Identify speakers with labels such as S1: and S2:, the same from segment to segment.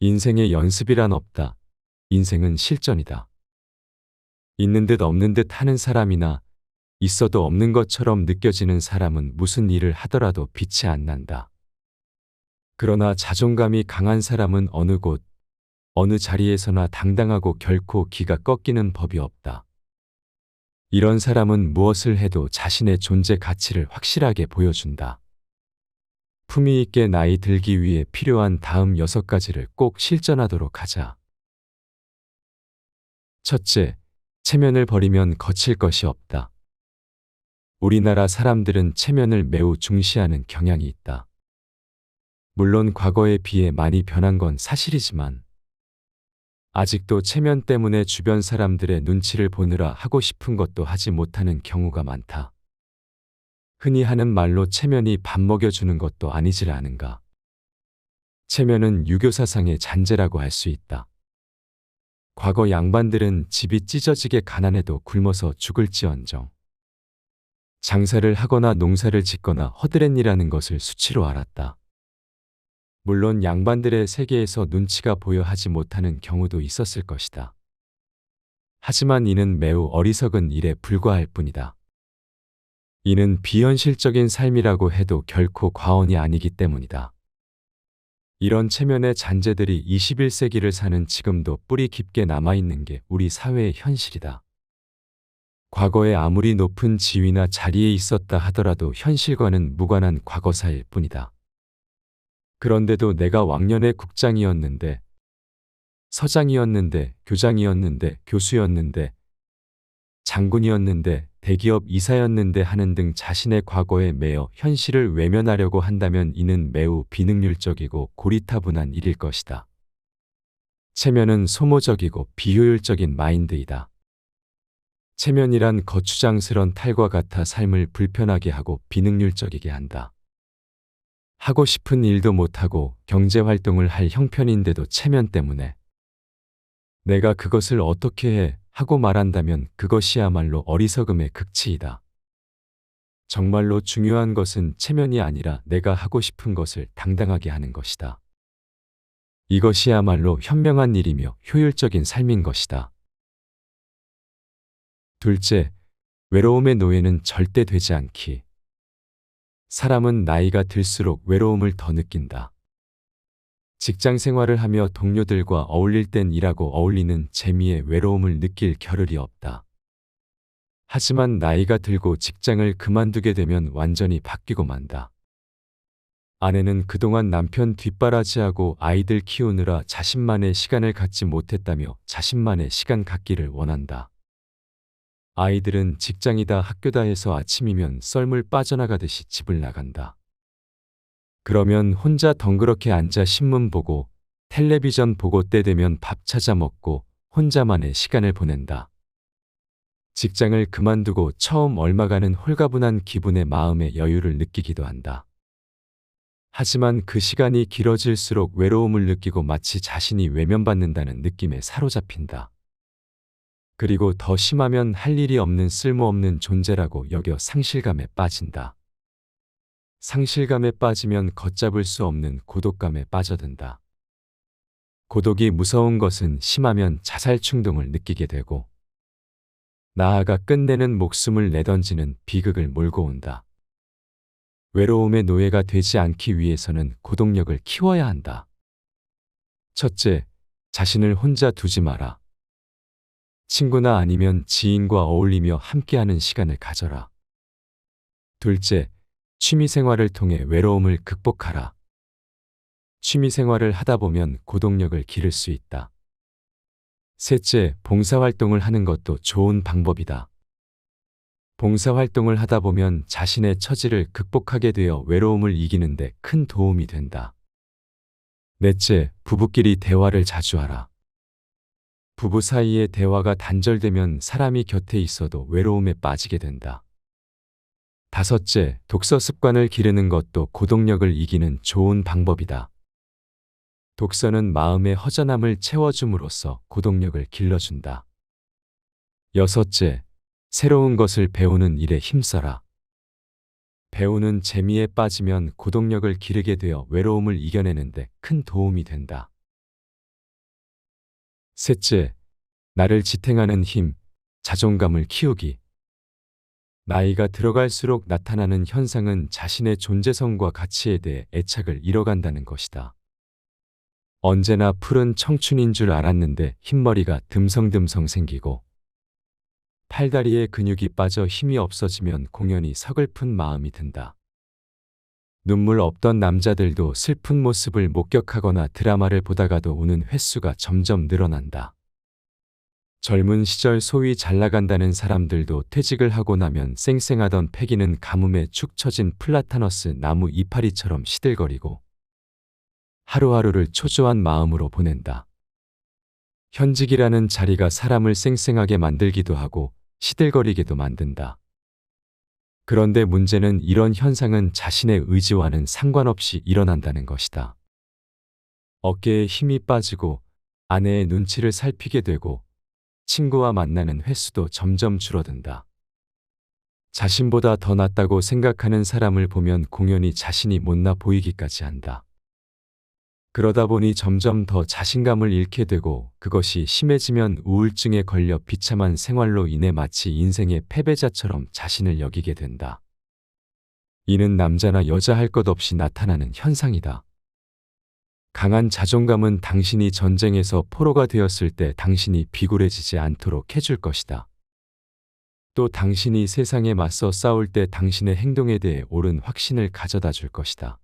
S1: 인생에 연습이란 없다. 인생은 실전이다. 있는 듯 없는 듯 하는 사람이나 있어도 없는 것처럼 느껴지는 사람은 무슨 일을 하더라도 빛이 안 난다. 그러나 자존감이 강한 사람은 어느 곳, 어느 자리에서나 당당하고 결코 기가 꺾이는 법이 없다. 이런 사람은 무엇을 해도 자신의 존재 가치를 확실하게 보여준다. 품위 있게 나이 들기 위해 필요한 다음 6가지를 꼭 실전하도록 하자. 첫째, 체면을 버리면 거칠 것이 없다. 우리나라 사람들은 체면을 매우 중시하는 경향이 있다. 물론 과거에 비해 많이 변한 건 사실이지만 아직도 체면 때문에 주변 사람들의 눈치를 보느라 하고 싶은 것도 하지 못하는 경우가 많다. 흔히 하는 말로 체면이 밥 먹여주는 것도 아니질 않은가. 체면은 유교 사상의 잔재라고 할 수 있다. 과거 양반들은 집이 찢어지게 가난해도 굶어서 죽을지언정 장사를 하거나 농사를 짓거나 허드렛이라는 것을 수치로 알았다. 물론 양반들의 세계에서 눈치가 보여 하지 못하는 경우도 있었을 것이다. 하지만 이는 매우 어리석은 일에 불과할 뿐이다. 이는 비현실적인 삶이라고 해도 결코 과언이 아니기 때문이다. 이런 체면의 잔재들이 21세기를 사는 지금도 뿌리 깊게 남아있는 게 우리 사회의 현실이다. 과거에 아무리 높은 지위나 자리에 있었다 하더라도 현실과는 무관한 과거사일 뿐이다. 그런데도 내가 왕년에 국장이었는데, 서장이었는데, 교장이었는데, 교수였는데, 장군이었는데, 대기업 이사였는데 하는 등 자신의 과거에 매여 현실을 외면하려고 한다면 이는 매우 비능률적이고 고리타분한 일일 것이다. 체면은 소모적이고 비효율적인 마인드이다. 체면이란 거추장스런 탈과 같아 삶을 불편하게 하고 비능률적이게 한다. 하고 싶은 일도 못하고 경제활동을 할 형편인데도 체면 때문에 내가 그것을 어떻게 해 하고 말한다면 그것이야말로 어리석음의 극치이다. 정말로 중요한 것은 체면이 아니라 내가 하고 싶은 것을 당당하게 하는 것이다. 이것이야말로 현명한 일이며 효율적인 삶인 것이다. 둘째, 외로움의 노예는 절대 되지 않기. 사람은 나이가 들수록 외로움을 더 느낀다. 직장 생활을 하며 동료들과 어울릴 땐 일하고 어울리는 재미에 외로움을 느낄 겨를이 없다. 하지만 나이가 들고 직장을 그만두게 되면 완전히 바뀌고 만다. 아내는 그동안 남편 뒷바라지하고 아이들 키우느라 자신만의 시간을 갖지 못했다며 자신만의 시간 갖기를 원한다. 아이들은 직장이다 학교다 해서 아침이면 썰물 빠져나가듯이 집을 나간다. 그러면 혼자 덩그렇게 앉아 신문 보고 텔레비전 보고 때 되면 밥 찾아 먹고 혼자만의 시간을 보낸다. 직장을 그만두고 처음 얼마간은 홀가분한 기분의 마음의 여유를 느끼기도 한다. 하지만 그 시간이 길어질수록 외로움을 느끼고 마치 자신이 외면받는다는 느낌에 사로잡힌다. 그리고 더 심하면 할 일이 없는 쓸모없는 존재라고 여겨 상실감에 빠진다. 상실감에 빠지면 걷잡을 수 없는 고독감에 빠져든다. 고독이 무서운 것은 심하면 자살 충동을 느끼게 되고 나아가 끝내는 목숨을 내던지는 비극을 몰고 온다. 외로움의 노예가 되지 않기 위해서는 고독력을 키워야 한다. 첫째, 자신을 혼자 두지 마라. 친구나 아니면 지인과 어울리며 함께하는 시간을 가져라. 둘째, 취미생활을 통해 외로움을 극복하라. 취미생활을 하다 보면 고독력을 기를 수 있다. 셋째, 봉사활동을 하는 것도 좋은 방법이다. 봉사활동을 하다 보면 자신의 처지를 극복하게 되어 외로움을 이기는 데 큰 도움이 된다. 넷째, 부부끼리 대화를 자주 하라. 부부 사이의 대화가 단절되면 사람이 곁에 있어도 외로움에 빠지게 된다. 다섯째, 독서 습관을 기르는 것도 고독력을 이기는 좋은 방법이다. 독서는 마음의 허전함을 채워줌으로써 고독력을 길러준다. 여섯째, 새로운 것을 배우는 일에 힘써라. 배우는 재미에 빠지면 고독력을 기르게 되어 외로움을 이겨내는 데 큰 도움이 된다. 셋째, 나를 지탱하는 힘, 자존감을 키우기. 나이가 들어갈수록 나타나는 현상은 자신의 존재성과 가치에 대해 애착을 잃어간다는 것이다. 언제나 푸른 청춘인 줄 알았는데 흰머리가 듬성듬성 생기고 팔다리에 근육이 빠져 힘이 없어지면 공연히 서글픈 마음이 든다. 눈물 없던 남자들도 슬픈 모습을 목격하거나 드라마를 보다가도 우는 횟수가 점점 늘어난다. 젊은 시절 소위 잘나간다는 사람들도 퇴직을 하고 나면 쌩쌩하던 패기는 가뭄에 축 처진 플라타너스 나무 이파리처럼 시들거리고 하루하루를 초조한 마음으로 보낸다. 현직이라는 자리가 사람을 쌩쌩하게 만들기도 하고 시들거리게도 만든다. 그런데 문제는 이런 현상은 자신의 의지와는 상관없이 일어난다는 것이다. 어깨에 힘이 빠지고 아내의 눈치를 살피게 되고 친구와 만나는 횟수도 점점 줄어든다. 자신보다 더 낫다고 생각하는 사람을 보면 공연히 자신이 못나 보이기까지 한다. 그러다 보니 점점 더 자신감을 잃게 되고 그것이 심해지면 우울증에 걸려 비참한 생활로 인해 마치 인생의 패배자처럼 자신을 여기게 된다. 이는 남자나 여자 할 것 없이 나타나는 현상이다. 강한 자존감은 당신이 전쟁에서 포로가 되었을 때 당신이 비굴해지지 않도록 해줄 것이다. 또 당신이 세상에 맞서 싸울 때 당신의 행동에 대해 옳은 확신을 가져다 줄 것이다.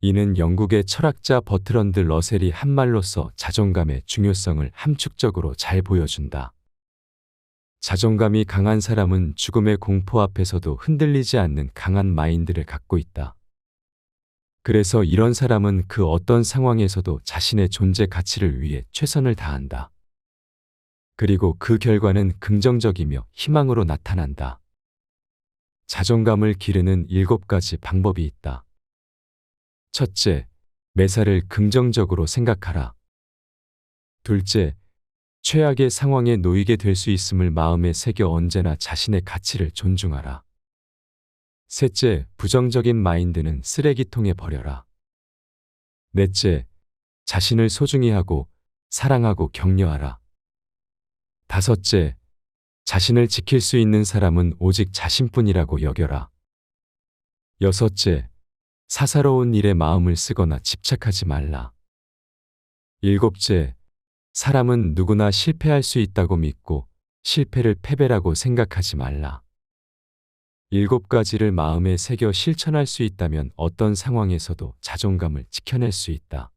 S1: 이는 영국의 철학자 버트런드 러셀이 한 말로써 자존감의 중요성을 함축적으로 잘 보여준다. 자존감이 강한 사람은 죽음의 공포 앞에서도 흔들리지 않는 강한 마인드를 갖고 있다. 그래서 이런 사람은 그 어떤 상황에서도 자신의 존재 가치를 위해 최선을 다한다. 그리고 그 결과는 긍정적이며 희망으로 나타난다. 자존감을 기르는 7가지 방법이 있다. 첫째, 매사를 긍정적으로 생각하라. 둘째, 최악의 상황에 놓이게 될 수 있음을 마음에 새겨 언제나 자신의 가치를 존중하라. 셋째, 부정적인 마인드는 쓰레기통에 버려라. 넷째, 자신을 소중히 하고 사랑하고 격려하라. 다섯째, 자신을 지킬 수 있는 사람은 오직 자신뿐이라고 여겨라. 여섯째, 사사로운 일에 마음을 쓰거나 집착하지 말라. 일곱째, 사람은 누구나 실패할 수 있다고 믿고 실패를 패배라고 생각하지 말라. 7가지를 마음에 새겨 실천할 수 있다면 어떤 상황에서도 자존감을 지켜낼 수 있다.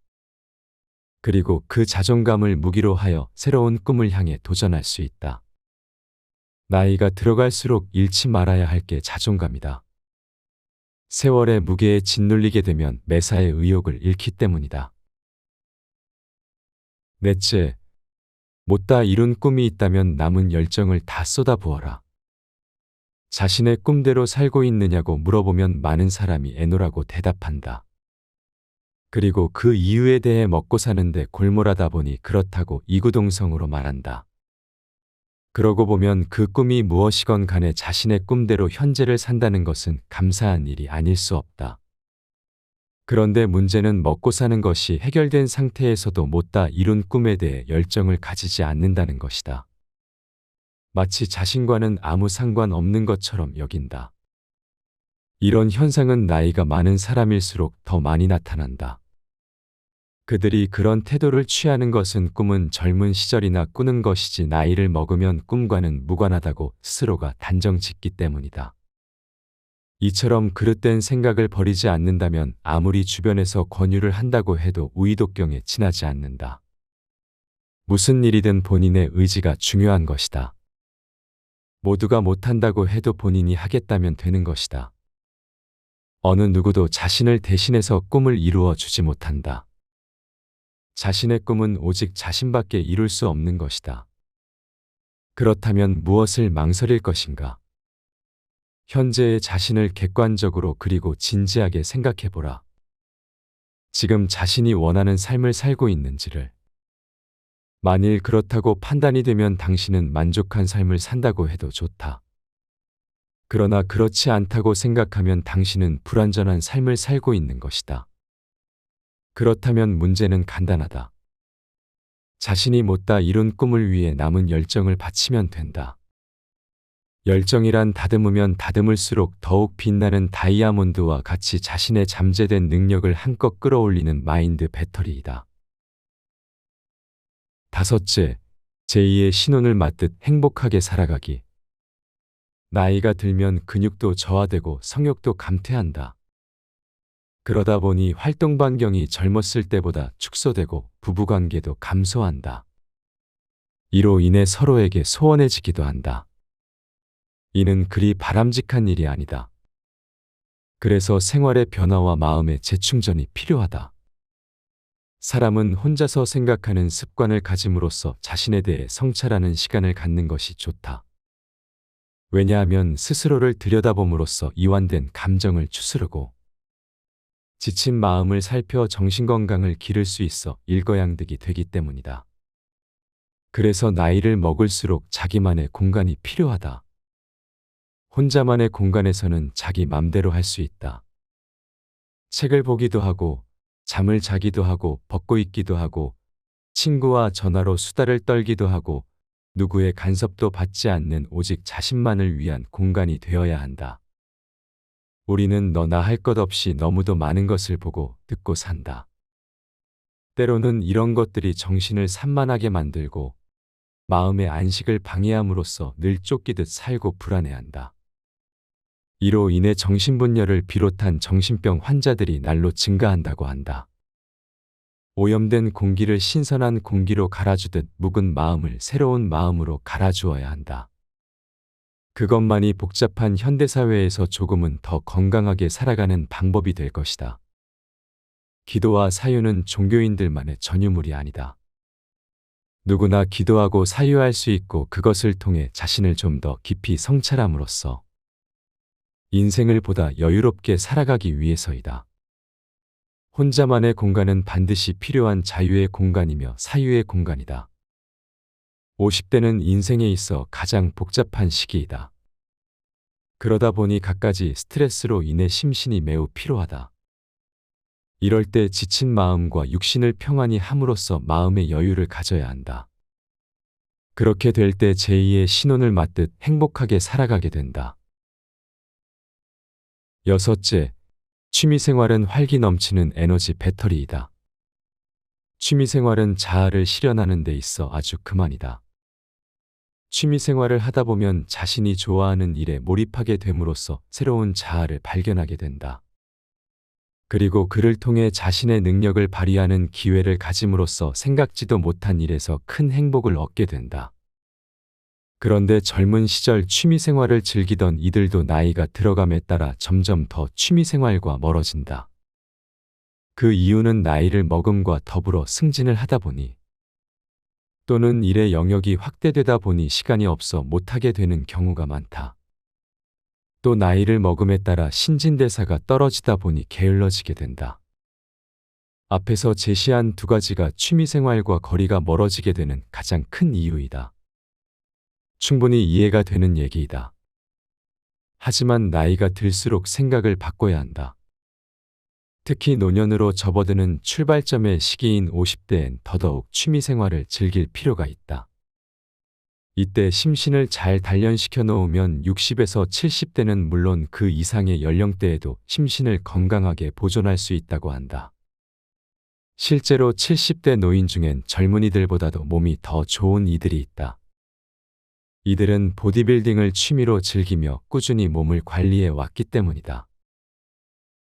S1: 그리고 그 자존감을 무기로 하여 새로운 꿈을 향해 도전할 수 있다. 나이가 들어갈수록 잃지 말아야 할 게 자존감이다. 세월의 무게에 짓눌리게 되면 매사의 의욕을 잃기 때문이다. 넷째, 못다 이룬 꿈이 있다면 남은 열정을 다 쏟아부어라. 자신의 꿈대로 살고 있느냐고 물어보면 많은 사람이 애노라고 대답한다. 그리고 그 이유에 대해 먹고 사는데 골몰하다 보니 그렇다고 이구동성으로 말한다. 그러고 보면 그 꿈이 무엇이건 간에 자신의 꿈대로 현재를 산다는 것은 감사한 일이 아닐 수 없다. 그런데 문제는 먹고 사는 것이 해결된 상태에서도 못다 이룬 꿈에 대해 열정을 가지지 않는다는 것이다. 마치 자신과는 아무 상관없는 것처럼 여긴다. 이런 현상은 나이가 많은 사람일수록 더 많이 나타난다. 그들이 그런 태도를 취하는 것은 꿈은 젊은 시절이나 꾸는 것이지 나이를 먹으면 꿈과는 무관하다고 스스로가 단정 짓기 때문이다. 이처럼 그릇된 생각을 버리지 않는다면 아무리 주변에서 권유를 한다고 해도 우이독경에 지나지 않는다. 무슨 일이든 본인의 의지가 중요한 것이다. 모두가 못한다고 해도 본인이 하겠다면 되는 것이다. 어느 누구도 자신을 대신해서 꿈을 이루어 주지 못한다. 자신의 꿈은 오직 자신밖에 이룰 수 없는 것이다. 그렇다면 무엇을 망설일 것인가? 현재의 자신을 객관적으로 그리고 진지하게 생각해보라. 지금 자신이 원하는 삶을 살고 있는지를. 만일 그렇다고 판단이 되면 당신은 만족한 삶을 산다고 해도 좋다. 그러나 그렇지 않다고 생각하면 당신은 불완전한 삶을 살고 있는 것이다. 그렇다면 문제는 간단하다. 자신이 못다 이룬 꿈을 위해 남은 열정을 바치면 된다. 열정이란 다듬으면 다듬을수록 더욱 빛나는 다이아몬드와 같이 자신의 잠재된 능력을 한껏 끌어올리는 마인드 배터리이다. 다섯째, 제2의 신혼을 맞듯 행복하게 살아가기. 나이가 들면 근육도 저하되고 성욕도 감퇴한다. 그러다 보니 활동 반경이 젊었을 때보다 축소되고 부부관계도 감소한다. 이로 인해 서로에게 소원해지기도 한다. 이는 그리 바람직한 일이 아니다. 그래서 생활의 변화와 마음의 재충전이 필요하다. 사람은 혼자서 생각하는 습관을 가짐으로써 자신에 대해 성찰하는 시간을 갖는 것이 좋다. 왜냐하면 스스로를 들여다봄으로써 이완된 감정을 추스르고 지친 마음을 살펴 정신건강을 기를 수 있어 일거양득이 되기 때문이다. 그래서 나이를 먹을수록 자기만의 공간이 필요하다. 혼자만의 공간에서는 자기 맘대로 할 수 있다. 책을 보기도 하고, 잠을 자기도 하고, 벗고 있기도 하고, 친구와 전화로 수다를 떨기도 하고, 누구의 간섭도 받지 않는 오직 자신만을 위한 공간이 되어야 한다. 우리는 너나 할 것 없이 너무도 많은 것을 보고 듣고 산다. 때로는 이런 것들이 정신을 산만하게 만들고 마음의 안식을 방해함으로써 늘 쫓기듯 살고 불안해한다. 이로 인해 정신분열을 비롯한 정신병 환자들이 날로 증가한다고 한다. 오염된 공기를 신선한 공기로 갈아주듯 묵은 마음을 새로운 마음으로 갈아주어야 한다. 그것만이 복잡한 현대사회에서 조금은 더 건강하게 살아가는 방법이 될 것이다. 기도와 사유는 종교인들만의 전유물이 아니다. 누구나 기도하고 사유할 수 있고 그것을 통해 자신을 좀 더 깊이 성찰함으로써 인생을 보다 여유롭게 살아가기 위해서이다. 혼자만의 공간은 반드시 필요한 자유의 공간이며 사유의 공간이다. 50대는 인생에 있어 가장 복잡한 시기이다. 그러다 보니 갖가지 스트레스로 인해 심신이 매우 피로하다. 이럴 때 지친 마음과 육신을 평안히 함으로써 마음의 여유를 가져야 한다. 그렇게 될 때 제2의 신혼을 맞듯 행복하게 살아가게 된다. 여섯째, 취미생활은 활기 넘치는 에너지 배터리이다. 취미생활은 자아를 실현하는 데 있어 아주 그만이다. 취미생활을 하다 보면 자신이 좋아하는 일에 몰입하게 됨으로써 새로운 자아를 발견하게 된다. 그리고 그를 통해 자신의 능력을 발휘하는 기회를 가짐으로써 생각지도 못한 일에서 큰 행복을 얻게 된다. 그런데 젊은 시절 취미생활을 즐기던 이들도 나이가 들어감에 따라 점점 더 취미생활과 멀어진다. 그 이유는 나이를 먹음과 더불어 승진을 하다 보니 또는 일의 영역이 확대되다 보니 시간이 없어 못하게 되는 경우가 많다. 또 나이를 먹음에 따라 신진대사가 떨어지다 보니 게을러지게 된다. 앞에서 제시한 두 가지가 취미생활과 거리가 멀어지게 되는 가장 큰 이유이다. 충분히 이해가 되는 얘기이다. 하지만 나이가 들수록 생각을 바꿔야 한다. 특히 노년으로 접어드는 출발점의 시기인 50대엔 더더욱 취미생활을 즐길 필요가 있다. 이때 심신을 잘 단련시켜 놓으면 60에서 70대는 물론 그 이상의 연령대에도 심신을 건강하게 보존할 수 있다고 한다. 실제로 70대 노인 중엔 젊은이들보다도 몸이 더 좋은 이들이 있다. 이들은 보디빌딩을 취미로 즐기며 꾸준히 몸을 관리해 왔기 때문이다.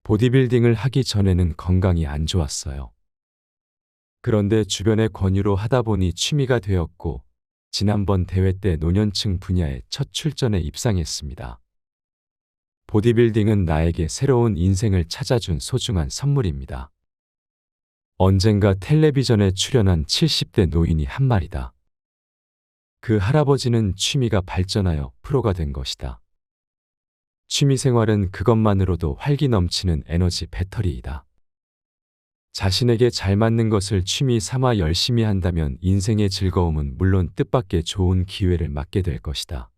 S1: 보디빌딩을 하기 전에는 건강이 안 좋았어요. 그런데 주변의 권유로 하다 보니 취미가 되었고 지난번 대회 때 노년층 분야에 첫 출전에 입상했습니다. 보디빌딩은 나에게 새로운 인생을 찾아준 소중한 선물입니다. 언젠가 텔레비전에 출연한 70대 노인이 한 말이다. 그 할아버지는 취미가 발전하여 프로가 된 것이다. 취미생활은 그것만으로도 활기 넘치는 에너지 배터리이다. 자신에게 잘 맞는 것을 취미 삼아 열심히 한다면 인생의 즐거움은 물론 뜻밖의 좋은 기회를 맞게 될 것이다.